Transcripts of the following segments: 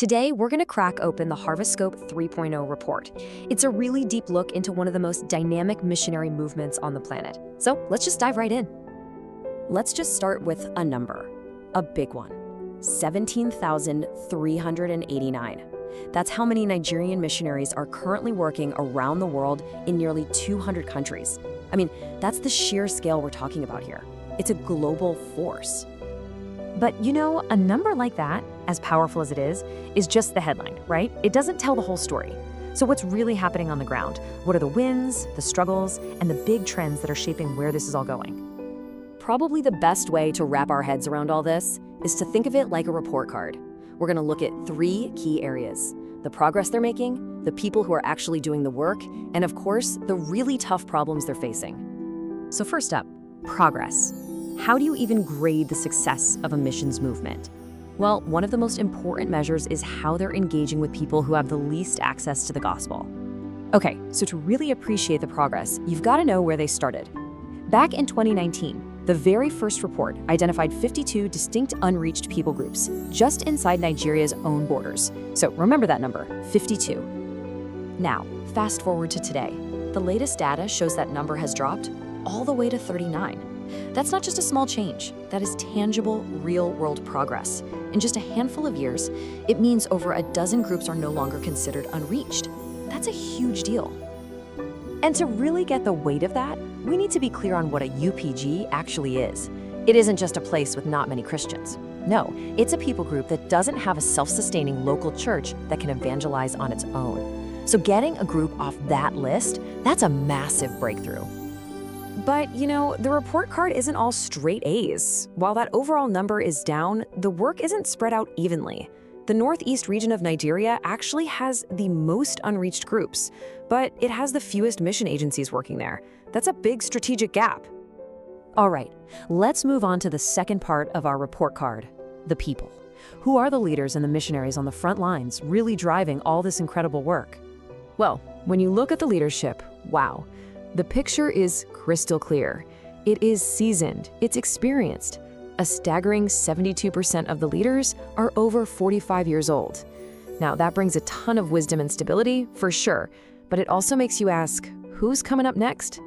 Today, we're going to crack open the Harvestscope 3.0 report. It's a really deep look into one of the most dynamic missionary movements on the planet. So let's just dive right in. Let's just start with a number, a big one, 17,389. That's how many Nigerian missionaries are currently working around the world in nearly 200 countries. I mean, that's the sheer scale we're talking about here. It's a global force. But you know, a number like that, as powerful as it is just the headline, right? It doesn't tell the whole story. So what's really happening on the ground? What are the wins, the struggles, and the big trends that are shaping where this is all going? Probably the best way to wrap our heads around all this is to think of it like a report card. We're going to look at 3 key areas: the progress they're making, the people who are actually doing the work, and of course, the really tough problems they're facing. So first up, progress. How do you even grade the success of a missions movement? Well, one of the most important measures is how they're engaging with people who have the least access to the gospel. Okay, so to really appreciate the progress, you've got to know where they started. Back in 2019, the very first report identified 52 distinct unreached people groups just inside Nigeria's own borders. So remember that number, 52. Now, fast forward to today. The latest data shows that number has dropped all the way to 39. That's not just a small change. That is tangible, real-world progress. In just a handful of years, it means over a dozen groups are no longer considered unreached. That's a huge deal. And to really get the weight of that, we need to be clear on what a UPG actually is. It isn't just a place with not many Christians. No, it's a people group that doesn't have a self-sustaining local church that can evangelize on its own. So getting a group off that list, that's a massive breakthrough. But, you know, the report card isn't all straight A's. While that overall number is down, the work isn't spread out evenly. The northeast region of Nigeria actually has the most unreached groups, but it has the fewest mission agencies working there. That's a big strategic gap. All right, let's move on to the second part of our report card, the people. Who are the leaders and the missionaries on the front lines really driving all this incredible work? Well, when you look at the leadership, wow. The picture is crystal clear. It is seasoned, it's experienced. A staggering 72% of the leaders are over 45 years old. Now, that brings a ton of wisdom and stability, for sure, but it also makes you ask, who's coming up next?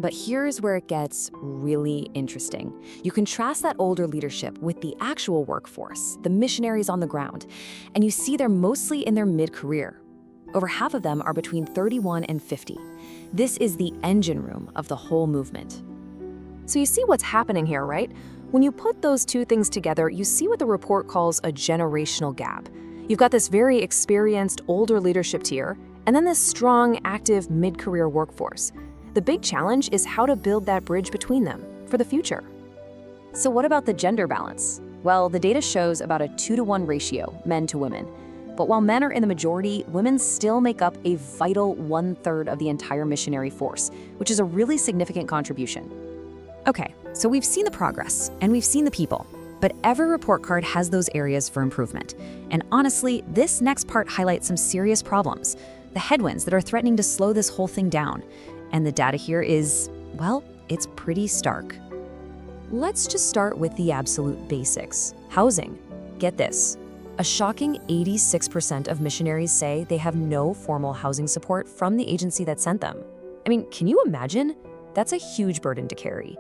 But here's where it gets really interesting. You contrast that older leadership with the actual workforce, the missionaries on the ground, and you see they're mostly in their mid-career. Over half of them are between 31 and 50. This is the engine room of the whole movement. So you see what's happening here, right? When you put those two things together, you see what the report calls a generational gap. You've got this very experienced older leadership tier, and then this strong, active mid-career workforce. The big challenge is how to build that bridge between them for the future. So what about the gender balance? Well, the data shows about a 2-to-1 ratio, men to women. But while men are in the majority, women still make up a vital 1/3 of the entire missionary force, which is a really significant contribution. Okay, so we've seen the progress, and we've seen the people, but every report card has those areas for improvement. And honestly, this next part highlights some serious problems, the headwinds that are threatening to slow this whole thing down. And the data here is, well, it's pretty stark. Let's just start with the absolute basics. Housing. Get this. A shocking 86% of missionaries say they have no formal housing support from the agency that sent them. I mean, can you imagine? That's a huge burden to carry.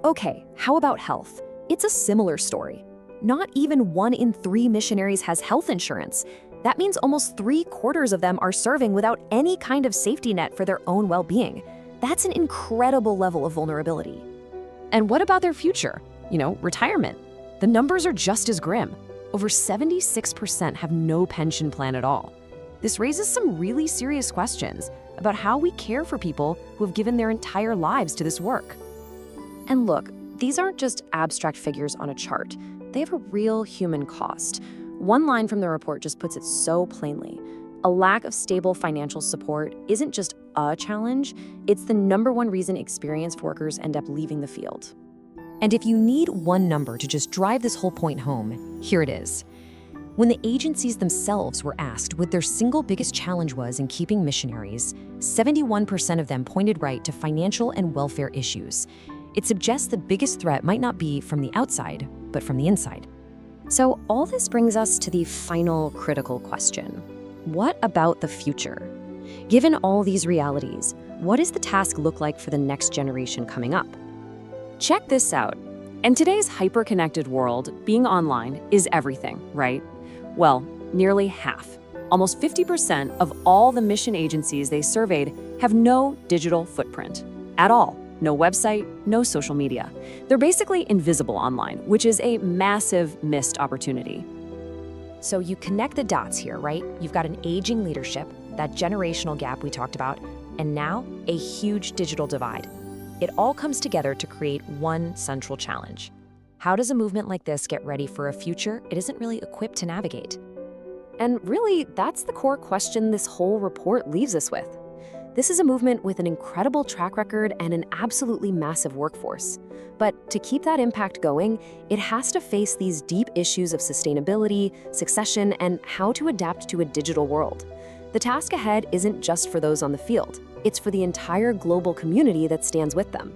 Okay, how about health? It's a similar story. Not even 1 in 3 missionaries has health insurance. That means almost 3/4 of them are serving without any kind of safety net for their own well-being. That's an incredible level of vulnerability. And what about their future? You know, retirement. The numbers are just as grim. Over 76% have no pension plan at all. This raises some really serious questions about how we care for people who have given their entire lives to this work. And look, these aren't just abstract figures on a chart. They have a real human cost. One line from the report just puts it so plainly. A lack of stable financial support isn't just a challenge, it's the #1 reason experienced workers end up leaving the field. And if you need one number to just drive this whole point home, here it is. When the agencies themselves were asked what their single biggest challenge was in keeping missionaries, 71% of them pointed right to financial and welfare issues. It suggests the biggest threat might not be from the outside, but from the inside. So all this brings us to the final critical question. What about the future? Given all these realities, what does the task look like for the next generation coming up? Check this out. In today's hyper-connected world, being online is everything, right? Well, nearly half, almost 50% of all the mission agencies they surveyed have no digital footprint at all. No website, no social media. They're basically invisible online, which is a massive missed opportunity. So you connect the dots here, right? You've got an aging leadership, that generational gap we talked about, and now a huge digital divide. It all comes together to create one central challenge. How does a movement like this get ready for a future it isn't really equipped to navigate? And really, that's the core question this whole report leaves us with. This is a movement with an incredible track record and an absolutely massive workforce. But to keep that impact going, it has to face these deep issues of sustainability, succession, and how to adapt to a digital world. The task ahead isn't just for those on the field. It's for the entire global community that stands with them.